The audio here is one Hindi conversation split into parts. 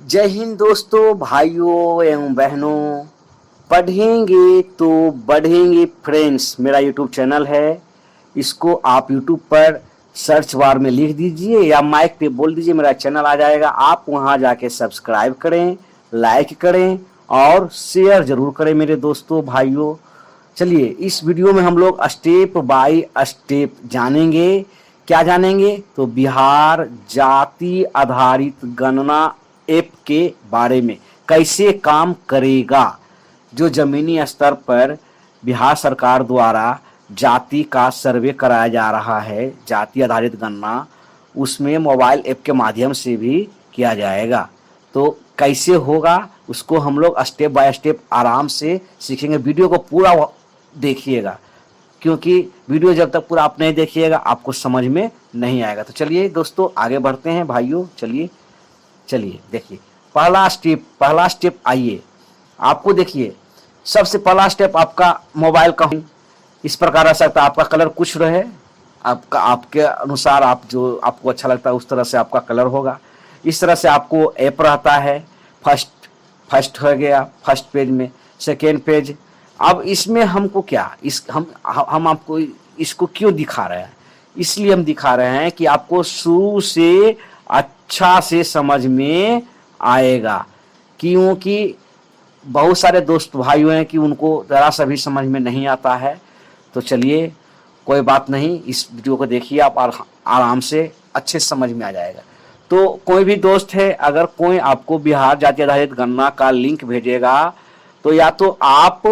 जय हिंद दोस्तों, भाइयों एवं बहनों। पढ़ेंगे तो बढ़ेंगे फ्रेंड्स, मेरा यूट्यूब चैनल है। इसको आप यूट्यूब पर सर्च बार में लिख दीजिए या माइक पे बोल दीजिए, मेरा चैनल आ जाएगा। आप वहां जाके सब्सक्राइब करें, लाइक करें और शेयर जरूर करें मेरे दोस्तों भाइयों। चलिए, इस वीडियो में हम लोग स्टेप बाय स्टेप जानेंगे। क्या जानेंगे? तो बिहार जाति आधारित गणना ऐप के बारे में, कैसे काम करेगा। जो जमीनी स्तर पर बिहार सरकार द्वारा जाति का सर्वे कराया जा रहा है, जाति आधारित गणना, उसमें मोबाइल ऐप के माध्यम से भी किया जाएगा। तो कैसे होगा उसको हम लोग स्टेप बाय स्टेप आराम से सीखेंगे। वीडियो को पूरा देखिएगा, क्योंकि वीडियो जब तक पूरा आप नहीं देखिएगा आपको समझ में नहीं आएगा। तो चलिए दोस्तों, आगे बढ़ते हैं भाइयों। चलिए चलिए देखिए, पहला स्टेप आइए। आपको देखिए, सबसे पहला स्टेप आपका मोबाइल का इस प्रकार रह सकता है। आपका कलर कुछ रहे, आपका आपके अनुसार आप जो आपको अच्छा लगता है उस तरह से आपका कलर होगा। इस तरह से आपको ऐप रहता है। फर्स्ट हो गया, फर्स्ट पेज में। Second page. अब इसमें हमको क्या, इस हम आपको इसको क्यों दिखा रहे हैं? इसलिए हम दिखा रहे हैं कि आपको शुरू से अच्छा से समझ में आएगा, क्योंकि बहुत सारे दोस्त भाइयों हैं कि उनको ज़रा सा भी समझ में नहीं आता है। तो चलिए, कोई बात नहीं, इस वीडियो को देखिए, आप आराम से अच्छे समझ में आ जाएगा। तो कोई भी दोस्त है, अगर कोई आपको बिहार जाति आधारित गणना का लिंक भेजेगा, तो या तो आप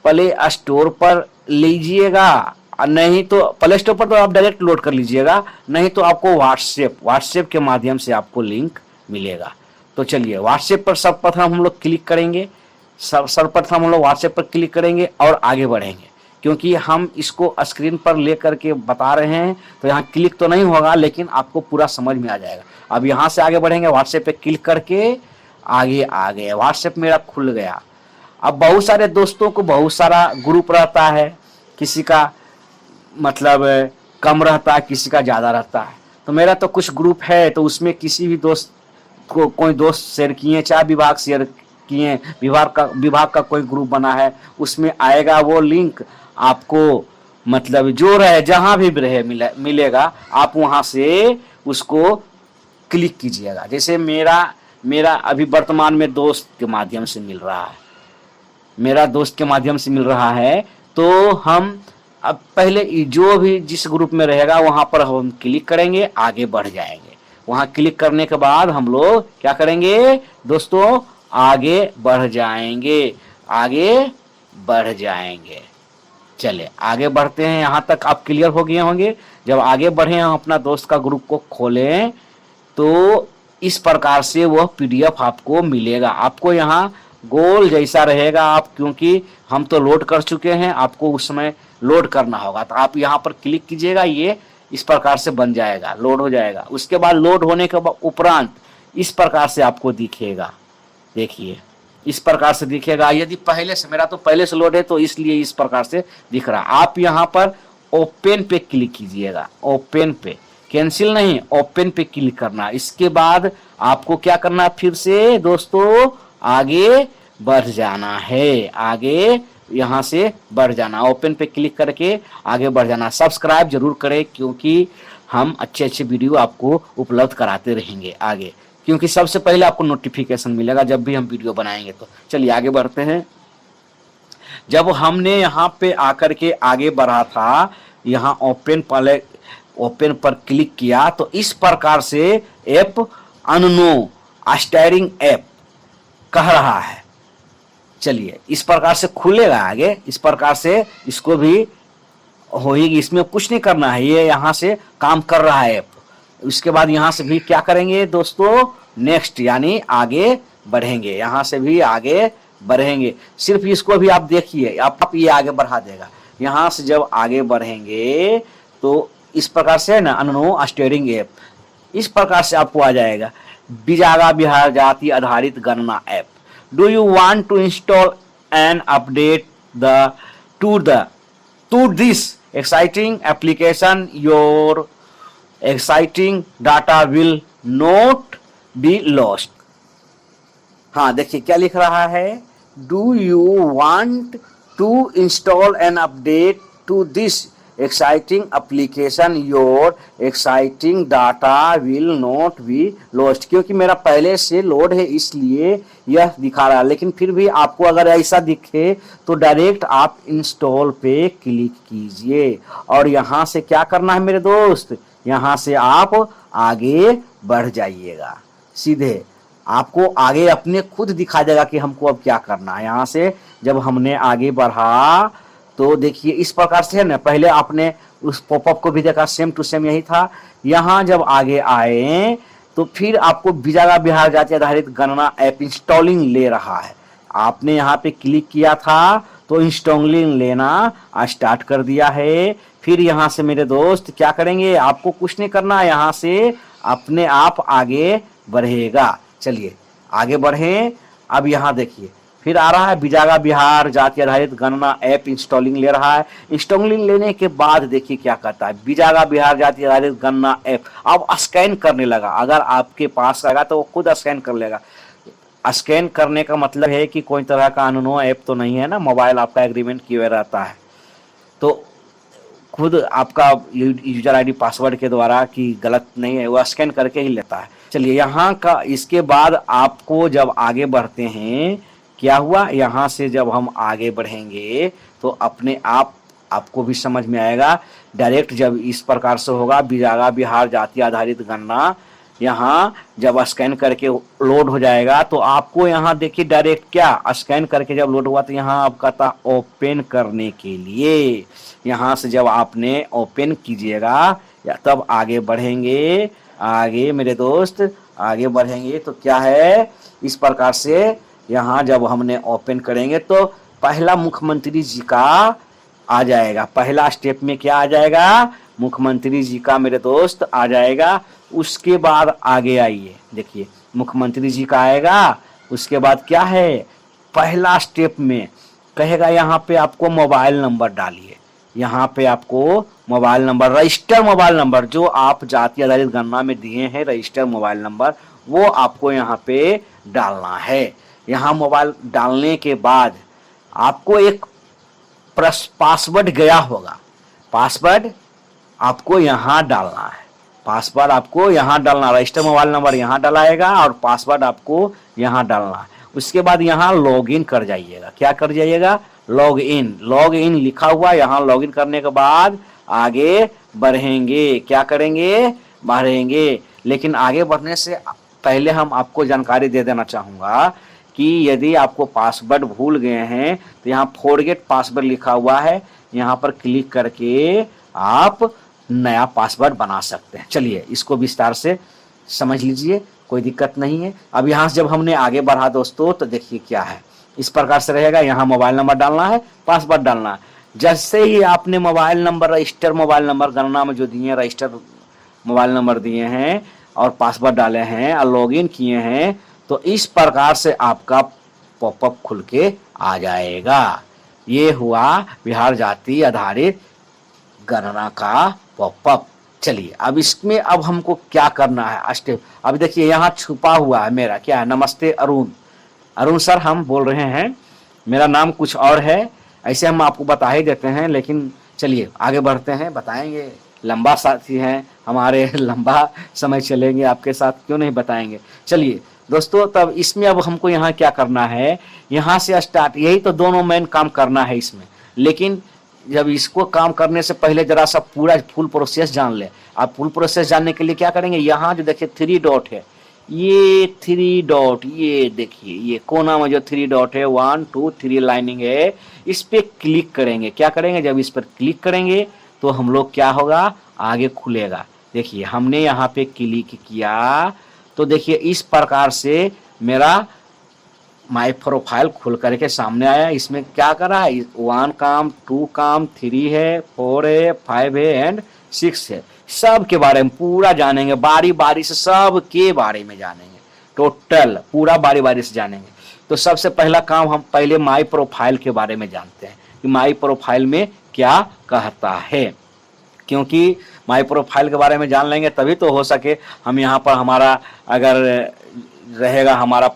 प्ले स्टोर पर लीजिएगा, नहीं तो प्ले स्टोर पर तो आप डायरेक्ट लोड कर लीजिएगा, नहीं तो आपको व्हाट्सएप के माध्यम से आपको लिंक मिलेगा। तो चलिए, व्हाट्सएप पर सर्वप्रथम हम लोग क्लिक करेंगे। सर्वप्रथम हम लोग व्हाट्सएप पर क्लिक करेंगे और आगे बढ़ेंगे, क्योंकि हम इसको स्क्रीन पर ले करके बता रहे हैं। तो यहाँ क्लिक तो नहीं होगा, लेकिन आपको पूरा समझ में आ जाएगा। अब यहाँ से आगे बढ़ेंगे, व्हाट्सएप पे क्लिक करके आगे आ गए। व्हाट्सएप मेरा खुल गया। अब बहुत सारे दोस्तों को बहुत सारा ग्रुप रहता है, किसी का मतलब कम रहता है, किसी का ज़्यादा रहता है। तो मेरा तो कुछ ग्रुप है, तो उसमें किसी भी दोस्त को कोई दोस्त शेयर किए, चाहे विभाग शेयर किए, विभाग का कोई ग्रुप बना है, उसमें आएगा वो लिंक। आपको मतलब जो रहे, जहाँ भी रहे मिलेगा, आप वहाँ से उसको क्लिक कीजिएगा। जैसे मेरा अभी वर्तमान में दोस्त के माध्यम से मिल रहा है, मेरा दोस्त के माध्यम से मिल रहा है। तो हम अब पहले जो भी जिस ग्रुप में रहेगा वहां पर हम क्लिक करेंगे, आगे बढ़ जाएंगे। वहां क्लिक करने के बाद हम लोग क्या करेंगे दोस्तों? आगे बढ़ जाएंगे, आगे बढ़ जाएंगे। चले आगे बढ़ते हैं। यहाँ तक आप क्लियर हो गए होंगे। जब आगे बढ़े, हम अपना दोस्त का ग्रुप को खोलें तो इस प्रकार से वह पीडीएफ आपको मिलेगा। आपको यहाँ गोल जैसा रहेगा, आप क्योंकि हम तो लोड कर चुके हैं, आपको उस समय लोड करना होगा। तो आप यहाँ पर क्लिक कीजिएगा, ये इस प्रकार से बन जाएगा, लोड हो जाएगा। उसके बाद लोड होने के उपरांत इस प्रकार से आपको दिखेगा। देखिए, इस प्रकार से दिखेगा। यदि पहले से, मेरा तो पहले से लोड है तो इसलिए इस प्रकार से दिख रहा। आप यहाँ पर ओपन पे क्लिक कीजिएगा, ओपन पे, कैंसिल नहीं, ओपन पे क्लिक करना। इसके बाद आपको क्या करना, फिर से दोस्तों आगे बढ़ जाना है, आगे यहाँ से बढ़ जाना, ओपन पे क्लिक करके आगे बढ़ जाना। सब्सक्राइब जरूर करें, क्योंकि हम अच्छे अच्छे वीडियो आपको उपलब्ध कराते रहेंगे आगे, क्योंकि सबसे पहले आपको नोटिफिकेशन मिलेगा जब भी हम वीडियो बनाएंगे। तो चलिए आगे बढ़ते हैं। जब हमने यहाँ पे आकर के आगे बढ़ा था, यहाँ ओपन पर क्लिक किया तो इस प्रकार से ऐप अननो स्टीयरिंग ऐप कह रहा है। चलिए, इस प्रकार से खुलेगा आगे, इस प्रकार से इसको भी होगी। इसमें कुछ नहीं करना है, ये यहाँ से काम कर रहा है ऐप। उसके बाद यहाँ से भी क्या करेंगे दोस्तों? नेक्स्ट, यानी आगे बढ़ेंगे। यहाँ से भी आगे बढ़ेंगे। सिर्फ इसको भी आप देखिए, आप ये आगे बढ़ा देगा। यहाँ से जब आगे बढ़ेंगे तो इस प्रकार से है ना, अननो स्टीयरिंग ऐप, इस प्रकार से आपको आ जाएगा बिजागा बिहार जाति आधारित गणना app. Do you want to install and update to this exciting application? Your exciting data will not be lost. हाँ देखिए क्या लिख रहा है, do you want to install an update to this exciting application, your exciting data will not be lost. क्योंकि मेरा पहले से लोड है इसलिए यह दिखा रहा है, लेकिन फिर भी आपको अगर ऐसा दिखे तो डायरेक्ट आप इंस्टॉल पे क्लिक कीजिए और यहाँ से क्या करना है मेरे दोस्त, यहाँ से आप आगे बढ़ जाइएगा। सीधे आपको आगे अपने खुद दिखा देगा कि हमको अब क्या करना है। यहाँ से जब हमने आगे बढ़ा तो देखिए इस प्रकार से है ना, पहले आपने उस पॉपअप को भी देखा, सेम टू सेम यही था। यहाँ जब आगे आए तो फिर आपको विजागा बिहार जाति आधारित गणना ऐप इंस्टॉलिंग ले रहा है। आपने यहाँ पे क्लिक किया था तो इंस्टॉलिंग लेना स्टार्ट कर दिया है। फिर यहाँ से मेरे दोस्त क्या करेंगे, आपको कुछ नहीं करना, यहाँ से अपने आप आगे बढ़ेगा। चलिए आगे बढ़ें। अब यहाँ देखिए फिर आ रहा है विजागा बिहार जाति आधारित गणना ऐप इंस्टॉलिंग ले रहा है। इंस्टॉलिंग लेने के बाद देखिए क्या करता है, विजागा बिहार जाति आधारित गणना ऐप अब स्कैन करने लगा। अगर आपके पास आएगा तो वो खुद स्कैन कर लेगा। स्कैन करने का मतलब है कि कोई तरह का अननोन ऐप तो नहीं है ना, मोबाइल आपका एग्रीमेंट किए रहता है तो खुद आपका यूजर आईडी पासवर्ड के द्वारा कि गलत नहीं है, वो स्कैन करके ही लेता है। चलिए यहाँ का इसके बाद आपको जब आगे बढ़ते हैं क्या हुआ, यहाँ से जब हम आगे बढ़ेंगे तो अपने आप आपको भी समझ में आएगा। डायरेक्ट जब इस प्रकार से होगा विजागा बिहार जाति आधारित गणना, यहाँ जब स्कैन करके लोड हो जाएगा तो आपको यहाँ देखिए डायरेक्ट क्या स्कैन करके जब लोड हुआ तो यहाँ आपका था ओपन करने के लिए। यहाँ से जब आपने ओपन कीजिएगा या तब आगे बढ़ेंगे। आगे मेरे दोस्त आगे बढ़ेंगे तो क्या है, इस प्रकार से यहाँ जब हमने ओपन करेंगे तो पहला मुख्यमंत्री जी का आ जाएगा। पहला स्टेप में क्या आ जाएगा, मुख्यमंत्री जी का मेरे दोस्त आ जाएगा। उसके बाद आगे आइए, देखिए मुख्यमंत्री जी का आएगा। उसके बाद क्या है, पहला स्टेप में कहेगा यहाँ पे आपको मोबाइल नंबर डालिए। यहाँ पे आपको mobile number, register mobile number जो आप जाति आधारित गणना में दिए हैं, रजिस्टर मोबाइल नंबर वो आपको यहाँ पे डालना है। यहाँ मोबाइल डालने के बाद आपको एक पासवर्ड गया होगा, पासवर्ड आपको यहाँ डालना है। पासवर्ड आपको यहाँ डालना, रजिस्टर मोबाइल नंबर यहाँ डालाएगा और पासवर्ड आपको यहाँ डालना है। उसके बाद यहाँ लॉगिन कर जाइएगा। क्या कर जाइएगा, लॉगिन। लॉगिन लिखा हुआ, यहाँ लॉगिन करने के बाद आगे बढ़ेंगे। क्या करेंगे, बढ़ेंगे। लेकिन आगे बढ़ने से पहले हम आपको जानकारी दे देना चाहूँगा कि यदि आपको पासवर्ड भूल गए हैं तो यहाँ फॉरगेट पासवर्ड लिखा हुआ है, यहाँ पर क्लिक करके आप नया पासवर्ड बना सकते हैं। चलिए इसको विस्तार से समझ लीजिए, कोई दिक्कत नहीं है। अब यहाँ से जब हमने आगे बढ़ा दोस्तों तो देखिए क्या है, इस प्रकार से रहेगा। यहाँ मोबाइल नंबर डालना है, पासवर्ड डालना है। जैसे ही आपने mobile number, register mobile number गणना में जो दिए रजिस्टर मोबाइल नंबर दिए हैं और पासवर्ड डाले हैं और लॉगिन किए हैं तो इस प्रकार से आपका पॉपअप खुल के आ जाएगा। ये हुआ बिहार जाति आधारित गणना का पॉपअप। चलिए अब इसमें अब हमको क्या करना है स्टेप। अब देखिए यहाँ छुपा हुआ है मेरा, क्या है, नमस्ते अरुण। अरुण सर हम बोल रहे हैं, मेरा नाम कुछ और है, ऐसे हम आपको बता ही देते हैं। लेकिन चलिए आगे बढ़ते हैं, बताएंगे। लंबा साथी हैं हमारे, लंबा समय चलेंगे आपके साथ, क्यों नहीं बताएंगे। चलिए दोस्तों तब इसमें अब हमको यहाँ क्या करना है, यहाँ से स्टार्ट, यही तो दोनों मेन काम करना है इसमें। लेकिन जब इसको काम करने से पहले जरा सा पूरा फुल प्रोसेस जान ले। आप फुल प्रोसेस जानने के लिए क्या करेंगे, यहाँ जो देखिए 3 डॉट है, ये 3 डॉट, ये देखिए ये कोना में जो 3 डॉट है, 1 2 3 लाइनिंग है, इस पे क्लिक करेंगे। क्या करेंगे, जब इस पर क्लिक करेंगे तो हम लोग क्या होगा, आगे खुलेगा। देखिए हमने यहाँ पे क्लिक किया तो देखिए इस प्रकार से मेरा माई प्रोफाइल खुल करके सामने आया। इसमें क्या कर रहा है, 1 काम, 2 काम, 3 है, 4 है, 5 है एंड 6 है। सब के बारे में पूरा जानेंगे, बारी बारी से सब के बारे में जानेंगे, टोटल पूरा बारी बारी से जानेंगे। तो सबसे पहला काम हम पहले माई प्रोफाइल के बारे में जानते हैं कि माई प्रोफाइल में क्या कहता है। क्योंकि माई प्रोफाइल के बारे में जान लेंगे तभी तो हो सके हम यहाँ पर हमारा अगर रहेगा हमारा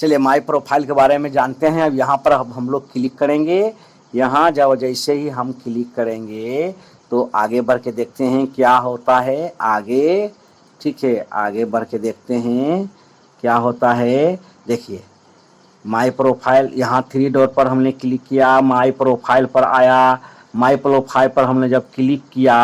चलिए माई प्रोफाइल के बारे में जानते हैं। अब यहाँ पर अब हम लोग क्लिक करेंगे। यहाँ जब जैसे ही हम क्लिक करेंगे तो आगे बढ़ के देखते हैं क्या होता है आगे। ठीक है, आगे बढ़ के देखते हैं क्या होता है। देखिए माई प्रोफाइल, यहाँ थ्री डॉट पर हमने क्लिक किया, माई प्रोफाइल पर आया। माई प्रोफाइल पर हमने जब क्लिक किया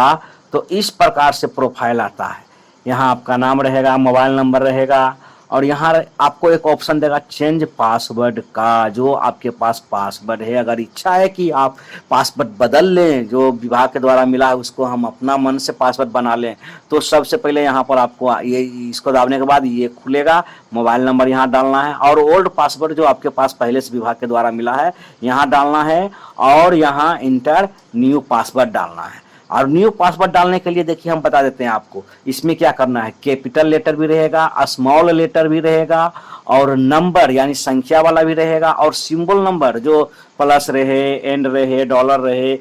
तो इस प्रकार से प्रोफाइल आता है। यहाँ आपका नाम रहेगा, मोबाइल नंबर रहेगा और यहाँ आपको एक ऑप्शन देगा चेंज पासवर्ड का। जो आपके पास पासवर्ड है, अगर इच्छा है कि आप पासवर्ड बदल लें, जो विभाग के द्वारा मिला है उसको हम अपना मन से पासवर्ड बना लें, तो सबसे पहले यहाँ पर आपको ये इसको दाबने के बाद ये खुलेगा। मोबाइल नंबर यहाँ डालना है और ओल्ड पासवर्ड जो आपके पास पहले से विभाग के द्वारा मिला है यहाँ डालना है और यहाँ इंटर न्यू पासवर्ड डालना है। और न्यू पासवर्ड डालने के लिए देखिए हम बता देते हैं आपको इसमें क्या करना है। कैपिटल लेटर भी रहेगा, स्मॉल लेटर भी रहेगा और नंबर यानी संख्या वाला भी रहेगा और सिंबल नंबर जो प्लस रहे, एंड रहे, डॉलर रहे,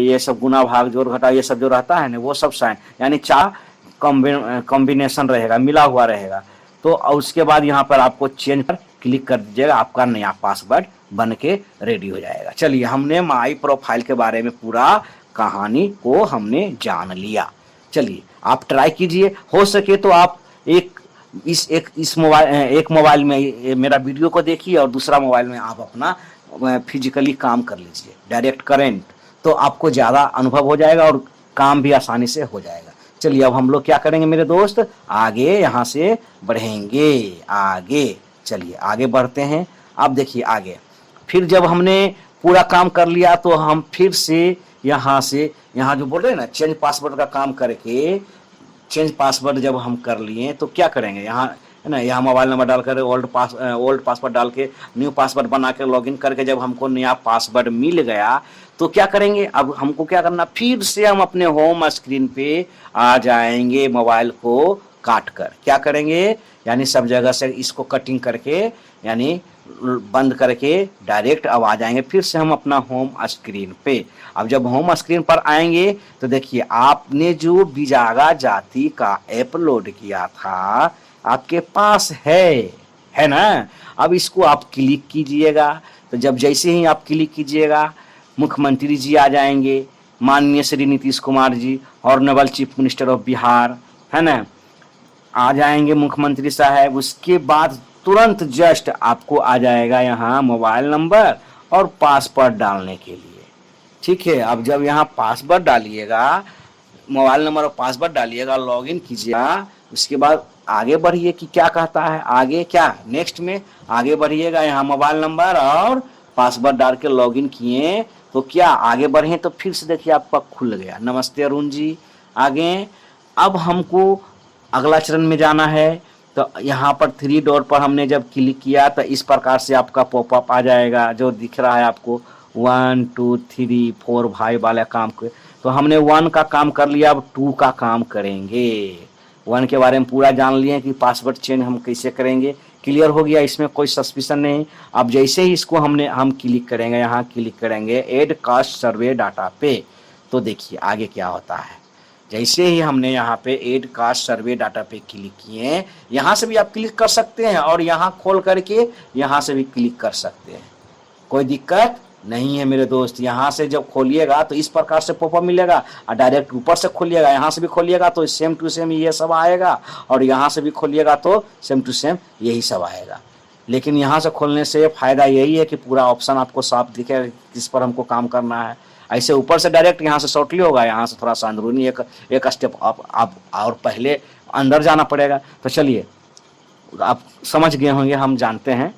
ये सब गुना भाग जोड़ घटा ये सब जो रहता है ना वो सब साइन यानी 4 कॉम्बिनेशन रहेगा, मिला हुआ रहेगा। तो उसके बाद यहाँ पर आपको चेंज पर क्लिक कर दीजिएगा, आपका नया पासवर्ड बन के रेडी हो जाएगा। चलिए हमने माई प्रोफाइल के बारे में पूरा कहानी को हमने जान लिया। चलिए आप ट्राई कीजिए, हो सके तो आप इस मोबाइल में मेरा वीडियो को देखिए और दूसरा मोबाइल में आप अपना फिजिकली काम कर लीजिए डायरेक्ट करेंट, तो आपको ज़्यादा अनुभव हो जाएगा और काम भी आसानी से हो जाएगा। चलिए अब हम लोग क्या करेंगे मेरे दोस्त, आगे यहाँ से बढ़ेंगे आगे। चलिए आगे बढ़ते हैं। अब देखिए आगे फिर जब हमने पूरा काम कर लिया तो हम फिर से यहाँ जो बोल रहे हैं ना चेंज पासवर्ड का काम करके, चेंज पासवर्ड जब हम कर लिए तो क्या करेंगे, यहाँ है ना, यहाँ मोबाइल नंबर डालकर ओल्ड पासवर्ड डाल के न्यू पासवर्ड बना के लॉगिन करके जब हमको नया पासवर्ड मिल गया तो क्या करेंगे, अब हमको क्या करना, फिर से हम अपने होम स्क्रीन पे आ जाएंगे। मोबाइल को काट कर क्या करेंगे, यानी सब जगह से इसको कटिंग करके यानी बंद करके डायरेक्ट अब आ जाएंगे फिर से हम अपना होम स्क्रीन पे। अब जब होम स्क्रीन पर आएंगे तो देखिए आपने जो बिजागा जाति का ऐप लोड किया था आपके पास है ना। अब इसको आप क्लिक कीजिएगा, तो जब जैसे ही आप क्लिक कीजिएगा मुख्यमंत्री जी आ जाएंगे, माननीय Shri Nitish Kumar ji, honourable chief minister of Bihar, है ना, आ जाएंगे मुख्यमंत्री साहब। उसके बाद तुरंत जस्ट आपको आ जाएगा यहाँ मोबाइल नंबर और पासवर्ड डालने के लिए। ठीक है, अब जब यहाँ पासवर्ड डालिएगा, मोबाइल नंबर और पासवर्ड डालिएगा, लॉगिन कीजिएगा, उसके बाद आगे बढ़िए कि क्या कहता है आगे, क्या नेक्स्ट में आगे बढ़िएगा। यहाँ मोबाइल नंबर और पासवर्ड डाल के लॉगिन किए तो क्या आगे बढ़े तो फिर से देखिए आपका खुल गया। नमस्ते अरुण जी, आगे अब हमको अगला चरण में जाना है। तो यहाँ पर थ्री डॉट पर हमने जब क्लिक किया तो इस प्रकार से आपका पॉपअप आ जाएगा जो दिख रहा है आपको 1 2 3 4 भाई वाले काम के। तो हमने 1 का काम कर लिया, अब 2 का काम करेंगे। 1 के बारे में पूरा जान लिए कि पासवर्ड चेंज हम कैसे करेंगे, क्लियर हो गया, इसमें कोई सस्पिशन नहीं। अब जैसे ही इसको हम क्लिक करेंगे, यहाँ क्लिक करेंगे एड कास्ट सर्वे डाटा पे, तो देखिए आगे क्या होता है। जैसे ही हमने यहाँ पे एड कास्ट सर्वे डाटा पे क्लिक किए, यहाँ से भी आप क्लिक कर सकते हैं और यहाँ खोल करके यहाँ से भी क्लिक कर सकते हैं, कोई दिक्कत नहीं है मेरे दोस्त। यहाँ से जब खोलिएगा तो इस प्रकार से पॉपअप मिलेगा और डायरेक्ट ऊपर से खोलिएगा, यहाँ से भी खोलिएगा तो सेम टू सेम ये सब आएगा और यहाँ से भी खोलिएगा तो सेम टू सेम यही सब आएगा। लेकिन यहाँ से खोलने से फ़ायदा यही है कि पूरा ऑप्शन आपको साफ दिखेगा किस पर हमको काम करना है। ऐसे ऊपर से डायरेक्ट यहाँ से शॉर्टली होगा, यहाँ से थोड़ा सा अंदरूनी एक स्टेप अप और पहले अंदर जाना पड़ेगा। तो चलिए आप समझ गए होंगे, हम जानते हैं।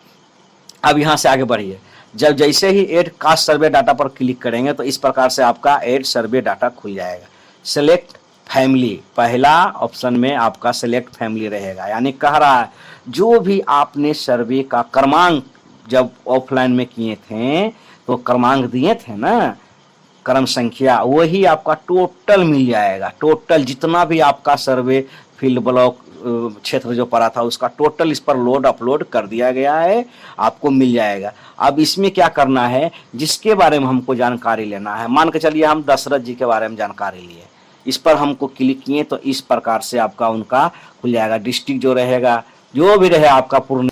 अब यहाँ से आगे बढ़िए, जब जैसे ही एड कास्ट सर्वे डाटा पर क्लिक करेंगे तो इस प्रकार से आपका एड सर्वे डाटा खुल जाएगा। सेलेक्ट फैमिली, पहला ऑप्शन में आपका सेलेक्ट फैमिली रहेगा, यानी कह रहा है जो भी आपने सर्वे का क्रमांक जब ऑफलाइन में किए थे तो क्रमांक दिए थे ना, क्रम संख्या, वही आपका टोटल मिल जाएगा। टोटल जितना भी आपका सर्वे फील्ड ब्लॉक क्षेत्र जो पड़ा था उसका टोटल इस पर अपलोड कर दिया गया है, आपको मिल जाएगा। अब इसमें क्या करना है, जिसके बारे में हमको जानकारी लेना है, मान के चलिए हम दशरथ जी के बारे में जानकारी लिए, इस पर हमको क्लिक किए तो इस प्रकार से आपका उनका खुल जाएगा। डिस्ट्रिक्ट जो रहेगा, जो भी रहे आपका पूर्ण,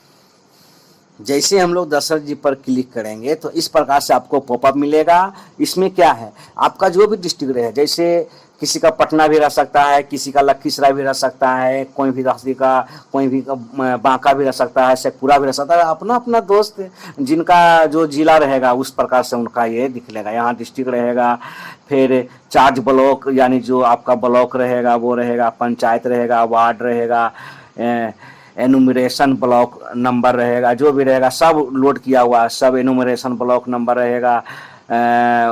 जैसे हम लोग दशरथ जी पर क्लिक करेंगे तो इस प्रकार से आपको पॉपअप मिलेगा। इसमें क्या है, आपका जो भी डिस्ट्रिक्ट रहे, जैसे किसी का पटना भी रह सकता है, किसी का लखीसराय भी रह सकता है, कोई भी राशि का, कोई भी बांका भी रह सकता है, शेखपुरा भी रह सकता है, अपना अपना दोस्त जिनका जो जिला रहेगा उस प्रकार से उनका ये दिखलेगा। यहाँ डिस्ट्रिक्ट रहेगा, फिर चार्ज ब्लॉक यानी जो आपका ब्लॉक रहेगा वो रहेगा, पंचायत रहेगा, वार्ड रहेगा, एनुमरेशन ब्लॉक नंबर रहेगा, जो भी रहेगा सब लोड किया हुआ है, सब एनुमरेशन ब्लॉक नंबर रहेगा,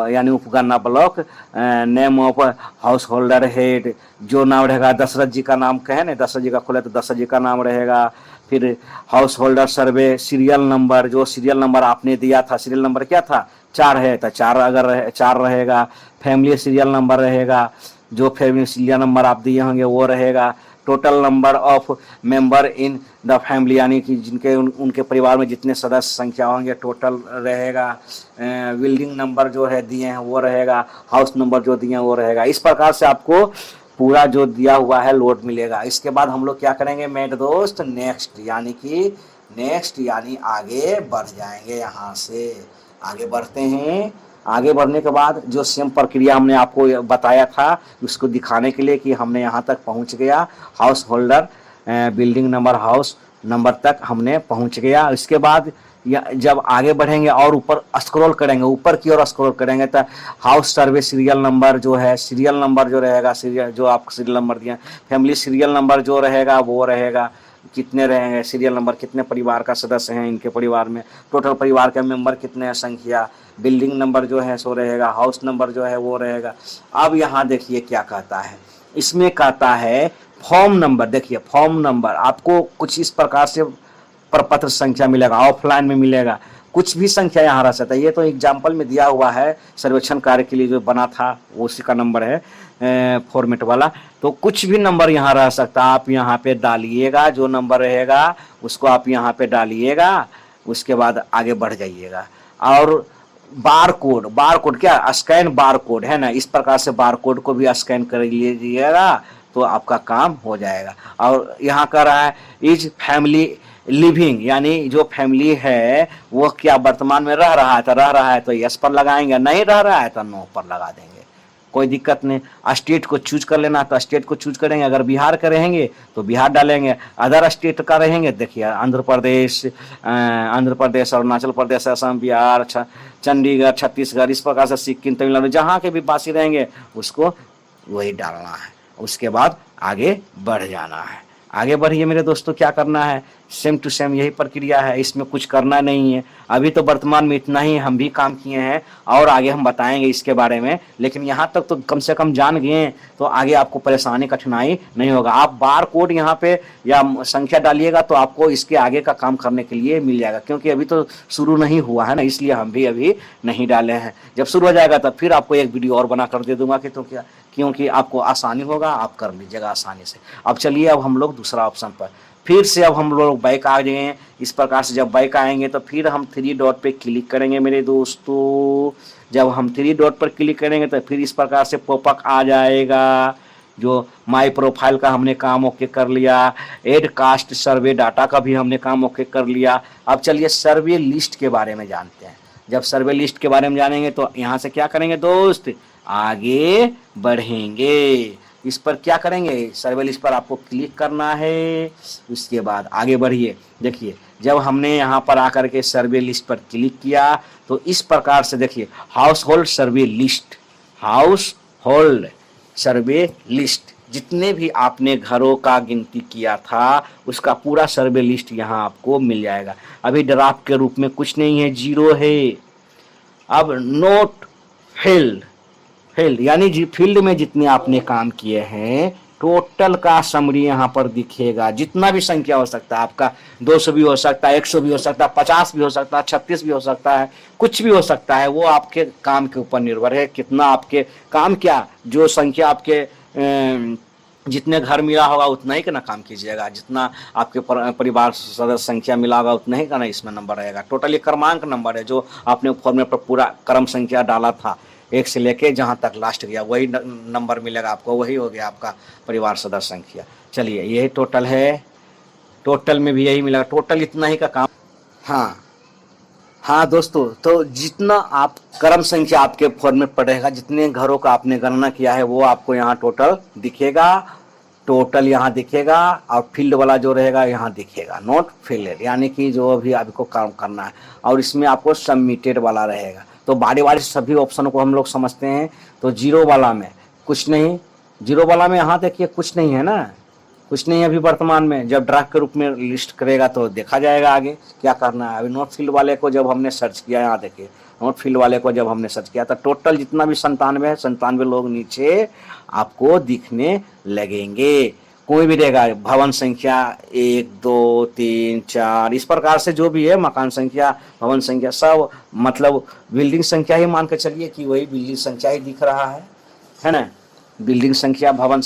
यानी उपगणना block, name of house holder head, जो नाम रहेगा दशरथ जी का नाम कहे ना, दशरथ जी का खोले तो दशरथ जी का नाम रहेगा। फिर हाउस होल्डर सर्वे सीरियल नंबर, जो सीरियल नंबर आपने दिया था, सीरियल नंबर क्या था 4 है तो 4 अगर 4 रहेगा। फैमिली सीरियल नंबर रहेगा, जो फैमिली सीरियल नंबर आप दिए होंगे वो रहेगा। Total number of member in the family, यानी कि जिनके उनके परिवार में जितने सदस्य संख्या होंगे टोटल रहेगा। बिल्डिंग नंबर जो है दिए हैं वो रहेगा, हाउस नंबर जो दिए हैं वो रहेगा। इस प्रकार से आपको पूरा जो दिया हुआ है लोड मिलेगा। इसके बाद हम लोग क्या करेंगे मेरे दोस्त, नेक्स्ट यानी आगे बढ़ जाएंगे। यहाँ से आगे बढ़ते हैं। आगे बढ़ने के बाद जो सेम प्रक्रिया हमने आपको बताया था उसको दिखाने के लिए कि हमने यहाँ तक पहुँच गया, house holder building number house number तक हमने पहुँच गया। इसके बाद जब आगे बढ़ेंगे और ऊपर स्क्रॉल करेंगे, ऊपर की ओर स्क्रॉल करेंगे तो हाउस सर्वे सीरियल नंबर जो है, सीरियल नंबर जो रहेगा, सीरियल जो आपको सीरियल नंबर दिया, फैमिली सीरियल नंबर जो रहेगा वो रहेगा, कितने रहेंगे सीरियल नंबर, कितने परिवार का सदस्य हैं इनके परिवार में, टोटल परिवार के मेंबर कितने हैं संख्या, बिल्डिंग नंबर जो है सो रहेगा, हाउस नंबर जो है वो रहेगा। अब यहाँ देखिए क्या कहता है, इसमें कहता है फॉर्म नंबर। देखिए फॉर्म नंबर आपको कुछ इस प्रकार से प्रपत्र संख्या मिलेगा, ऑफलाइन में मिलेगा, कुछ भी संख्या यहाँ रह सकता है। ये तो एग्जाम्पल में दिया हुआ है, सर्वेक्षण कार्य के लिए जो बना था उसी का नंबर है फॉर्मेट वाला, तो कुछ भी नंबर यहाँ रह सकता है। आप यहाँ पे डालिएगा, जो नंबर रहेगा उसको आप यहाँ पे डालिएगा, उसके बाद आगे बढ़ जाइएगा। और बार कोड क्या, स्कैन बार कोड है ना, इस प्रकार से बार कोड को भी स्कैन कर लीजिएगा तो आपका काम हो जाएगा। और यहाँ कर रहा है इज फैमिली लिविंग, यानी जो फैमिली है वो क्या वर्तमान में रह रहा है तो यस पर लगाएंगे, नहीं रह रहा है तो नो पर लगा देंगे, कोई दिक्कत नहीं। स्टेट को चूज कर लेना तो स्टेट को चूज करेंगे, अगर बिहार का रहेंगे तो बिहार डालेंगे, अदर स्टेट का रहेंगे देखिए आंध्र प्रदेश, अरुणाचल प्रदेश, असम, बिहार, चंडीगढ़, छत्तीसगढ़, इस प्रकार से सिक्किम, तमिलनाडु, जहाँ के भी वासी रहेंगे उसको वही डालना है। उसके बाद आगे बढ़ जाना है। आगे बढ़िए मेरे दोस्तों, क्या करना है, सेम टू सेम यही प्रक्रिया है, इसमें कुछ करना नहीं है। अभी तो वर्तमान में इतना ही हम भी काम किए हैं और आगे हम बताएंगे इसके बारे में, लेकिन यहाँ तक तो कम से कम जान गए तो आगे आपको परेशानी कठिनाई नहीं होगा। आप बार कोड यहाँ पे या संख्या डालिएगा तो आपको इसके आगे का काम करने के लिए मिल जाएगा, क्योंकि अभी तो शुरू नहीं हुआ है ना, इसलिए हम भी अभी नहीं डाले हैं। जब शुरू हो जाएगा तब फिर आपको एक वीडियो और बना कर दे दूंगा कि तो क्या, क्योंकि आपको आसानी होगा, आप कर लीजिएगा आसानी से। अब चलिए अब हम लोग दूसरा ऑप्शन पर फिर से अब हम लोग बैक आ गए हैं। इस प्रकार से जब बैक आएंगे तो फिर हम 3 डॉट पे क्लिक करेंगे मेरे दोस्तों। जब हम 3 डॉट पर क्लिक करेंगे तो फिर इस प्रकार से पॉपअप आ जाएगा, जो माई प्रोफाइल का हमने काम ओके कर लिया, एड कास्ट सर्वे डाटा का भी हमने काम ओके कर लिया। अब चलिए सर्वे लिस्ट के बारे में जानते हैं। जब सर्वे लिस्ट के बारे में जानेंगे तो यहाँ से क्या करेंगे दोस्त, आगे बढ़ेंगे। इस पर क्या करेंगे, सर्वे लिस्ट पर आपको क्लिक करना है, उसके बाद आगे बढ़िए। देखिए जब हमने यहाँ पर आकर के सर्वे लिस्ट पर क्लिक किया तो इस प्रकार से देखिए हाउस होल्ड सर्वे लिस्ट, हाउस होल्ड सर्वे लिस्ट, जितने भी आपने घरों का गिनती किया था उसका पूरा सर्वे लिस्ट यहाँ आपको मिल जाएगा। अभी ड्राफ्ट के रूप में कुछ नहीं है, 0 है। अब नोट फील्ड यानी फील्ड में जितने आपने काम किए हैं टोटल का समरी यहाँ पर दिखेगा। जितना भी संख्या हो सकता है आपका, 200 भी हो सकता है, 100 भी हो सकता है, 50 भी हो सकता है, 36 भी हो सकता है, कुछ भी हो सकता है। वो आपके काम के ऊपर निर्भर है, कितना आपके काम, क्या जो संख्या आपके जितने घर मिला होगा उतना ही का ना काम कीजिएगा, जितना आपके परिवार सदस्य संख्या मिला होगा उतना ही का ना इसमें नंबर रहेगा। टोटल ये क्रमांक नंबर है जो आपने फॉर्मेट पर पूरा क्रम संख्या डाला था, 1 से लेके जहाँ तक लास्ट गया वही नंबर मिलेगा आपको, वही हो गया आपका परिवार सदस्य संख्या। चलिए यही टोटल है, टोटल में भी यही मिलेगा, टोटल इतना ही का काम हाँ हाँ दोस्तों, तो जितना आप क्रम संख्या आपके फोन में पड़ेगा, जितने घरों का आपने गणना किया है वो आपको यहाँ टोटल दिखेगा। टोटल यहाँ दिखेगा और फील्ड वाला जो रहेगा यहाँ दिखेगा, नोट फील्ड, यानी कि जो अभी आपको काम करना है। और इसमें आपको सबमिटेड वाला रहेगा। तो बारी बारी सभी ऑप्शनों को हम लोग समझते हैं। तो जीरो वाला में कुछ नहीं, जीरो वाला में यहाँ देखिए कुछ नहीं है ना, कुछ नहीं है अभी वर्तमान में। जब ड्राफ्ट के रूप में लिस्ट करेगा तो देखा जाएगा आगे क्या करना है। अभी नोट फील्ड वाले को जब हमने सर्च किया, यहाँ देखिए नोट फील्ड वाले को जब हमने सर्च किया तो टोटल जितना भी 97 है, 97 लोग नीचे आपको दिखने लगेंगे। कोई भी रहेगा, भवन संख्या 1 2 3 4 इस प्रकार से जो भी है, मकान संख्या, भवन संख्या, सब मतलब बिल्डिंग संख्या ही मान के चलिए कि वही बिल्डिंग संख्या ही दिख रहा है ना। बिल्डिंग संख्या, भवन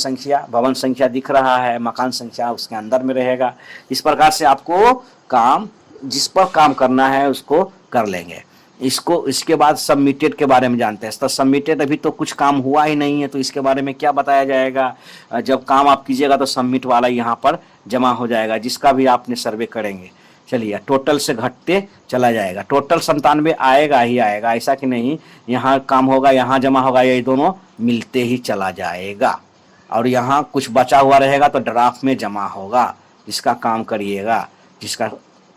संख्या दिख रहा है, मकान संख्या उसके अंदर में रहेगा। इस प्रकार से आपको काम, जिस पर काम करना है उसको कर लेंगे। इसके बाद सबमिटेड के बारे में जानते हैं। तो सबमिटेड अभी तो कुछ काम हुआ ही नहीं है, तो इसके बारे में क्या बताया जाएगा। जब काम आप कीजिएगा तो सबमिट वाला यहाँ पर जमा हो जाएगा, जिसका भी आपने सर्वे करेंगे। चलिए, टोटल से घटते चला जाएगा, टोटल 97 आएगा ही आएगा, ऐसा कि नहीं यहाँ काम होगा यहाँ जमा होगा, ये दोनों मिलते ही चला जाएगा। और यहाँ कुछ बचा हुआ रहेगा तो ड्राफ्ट में जमा होगा, जिसका काम करिएगा, जिसका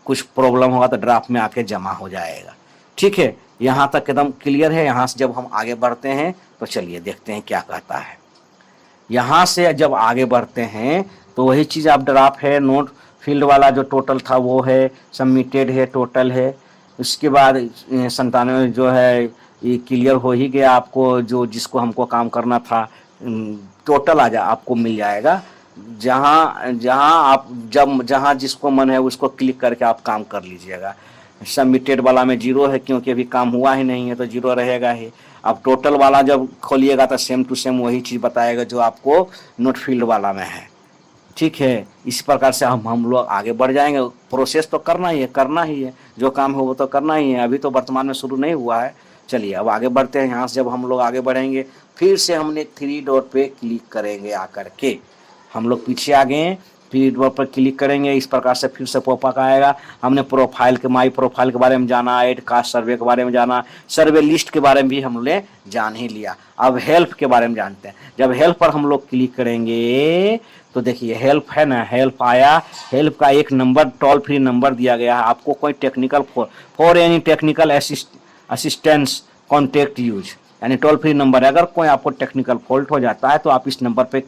कुछ प्रॉब्लम होगा तो ड्राफ्ट में आके जमा हो जाएगा। ठीक है, यहाँ तक एकदम क्लियर है। यहाँ से जब हम आगे बढ़ते हैं तो चलिए देखते हैं क्या कहता है। यहाँ से जब आगे बढ़ते हैं तो वही चीज़, आप ड्राफ्ट है, नोट फील्ड वाला जो टोटल था वो है, सबमिटेड है, टोटल है। उसके बाद 97 जो है ये क्लियर हो ही गया आपको, जो जिसको हमको काम करना था टोटल आपको मिल जाएगा। जहाँ जिसको मन है उसको क्लिक करके आप काम कर लीजिएगा। सबमिटेड वाला में जीरो है क्योंकि अभी काम हुआ ही नहीं है तो जीरो रहेगा ही। अब टोटल वाला जब खोलिएगा तो सेम टू सेम वही चीज़ बताएगा जो आपको नोट फील्ड वाला में है। ठीक है, इस प्रकार से हम लोग आगे बढ़ जाएंगे। प्रोसेस तो करना ही है, जो काम हो वो तो करना ही है। अभी तो वर्तमान में शुरू नहीं हुआ है। चलिए अब आगे बढ़ते हैं। यहाँ से जब हम लोग आगे बढ़ेंगे फिर से हमने 3 डॉट पे क्लिक करेंगे। आकर के हम लोग पीछे आ गए, 3 डॉट पर क्लिक करेंगे। इस प्रकार से फिर से पॉपअप आएगा। हमने प्रोफाइल के, माई प्रोफाइल के बारे में जाना, एड कास्ट सर्वे के बारे में जाना, सर्वे लिस्ट के बारे में भी हमने जान ही लिया। अब हेल्प के बारे में जानते हैं। जब हेल्प पर हम लोग क्लिक करेंगे तो देखिए हेल्प है ना, हेल्प आया। हेल्प का एक नंबर, टोल फ्री नंबर दिया गया है आपको। कोई technical for any technical assistance contact use, यानी टोल फ्री नंबर है। अगर कोई आपको टेक्निकल फॉल्ट हो जाता है तो आप इस नंबर पे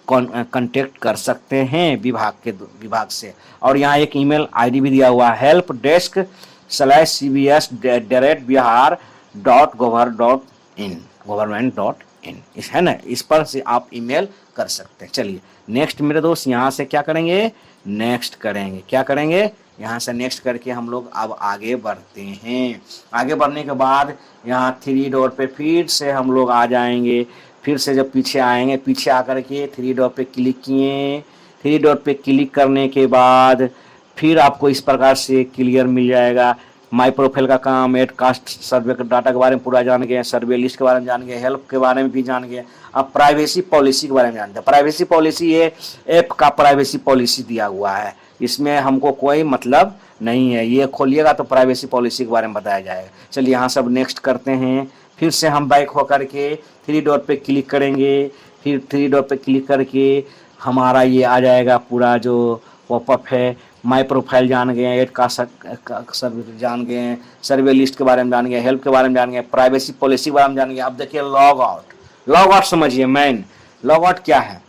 कॉन्टेक्ट कर सकते हैं विभाग से। और यहाँ एक ईमेल आईडी भी दिया हुआ है, helpdesk/cbs-bihar.gov.in इस है ना, इस पर से आप ईमेल कर सकते हैं। चलिए नेक्स्ट मेरे दोस्त, यहाँ से क्या करेंगे, नेक्स्ट करेंगे। क्या करेंगे, यहाँ से नेक्स्ट करके हम लोग अब आगे बढ़ते हैं। आगे बढ़ने के बाद यहाँ 3 डॉट पे फिर से हम लोग आ जाएंगे। फिर से जब पीछे आएंगे, पीछे आकर के 3 डॉट पे क्लिक किए। 3 डॉट पे क्लिक करने के बाद फिर आपको इस प्रकार से क्लियर मिल जाएगा। माई प्रोफाइल का काम, एड कास्ट सर्वे के डाटा के बारे में पूरा जान गए, सर्वे लिस्ट के बारे में जान गए, हेल्प के बारे में भी जान गए। अब प्राइवेसी पॉलिसी के बारे में जानते हैं। प्राइवेसी पॉलिसी, ये ऐप का प्राइवेसी पॉलिसी दिया हुआ है, इसमें हमको कोई मतलब नहीं है। ये खोलिएगा तो प्राइवेसी पॉलिसी के बारे में बताया जाएगा। चलिए यहाँ सब नेक्स्ट करते हैं। फिर से हम बैक होकर के 3 डॉट पे क्लिक करेंगे। फिर 3 डॉट पे क्लिक करके हमारा ये आ जाएगा पूरा जो पॉपअप है। माई प्रोफाइल जान गए, एड का सर्वे जान गए, सर्वे लिस्ट के बारे में जान गए, हेल्प के बारे में जान गए, प्राइवेसी पॉलिसी के बारे में जान गए। अब देखिए लॉग आउट। लॉग आउट समझिए मैन, लॉग आउट क्या है।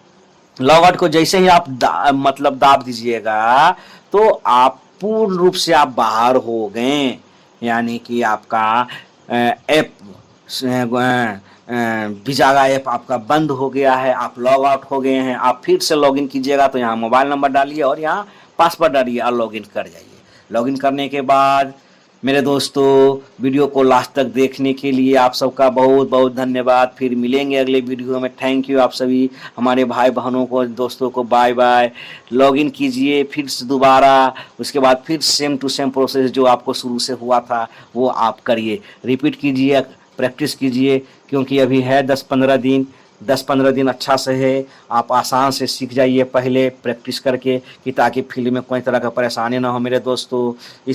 लॉग आउट को जैसे ही आप मतलब दाब दीजिएगा तो आप पूर्ण रूप से आप बाहर हो गए, यानी कि आपका ऐप भिजागा ऐप आपका बंद हो गया है, आप लॉग आउट हो गए हैं। आप फिर से लॉगिन कीजिएगा तो यहाँ मोबाइल नंबर डालिए और यहाँ पासवर्ड डालिए और लॉगिन कर जाइए। लॉगिन करने के बाद मेरे दोस्तों, वीडियो को लास्ट तक देखने के लिए आप सबका बहुत बहुत धन्यवाद। फिर मिलेंगे अगले वीडियो में। थैंक यू आप सभी हमारे भाई बहनों को, दोस्तों को बाय बाय। लॉगिन कीजिए फिर से दोबारा, उसके बाद फिर सेम टू सेम प्रोसेस जो आपको शुरू से हुआ था वो आप करिए, रिपीट कीजिए, प्रैक्टिस कीजिए, क्योंकि अभी है 10-15 दिन अच्छा से है। आप आसान से सीख जाइए पहले प्रैक्टिस करके, कि ताकि फील्ड में कोई तरह का परेशानी ना हो मेरे दोस्तों। इस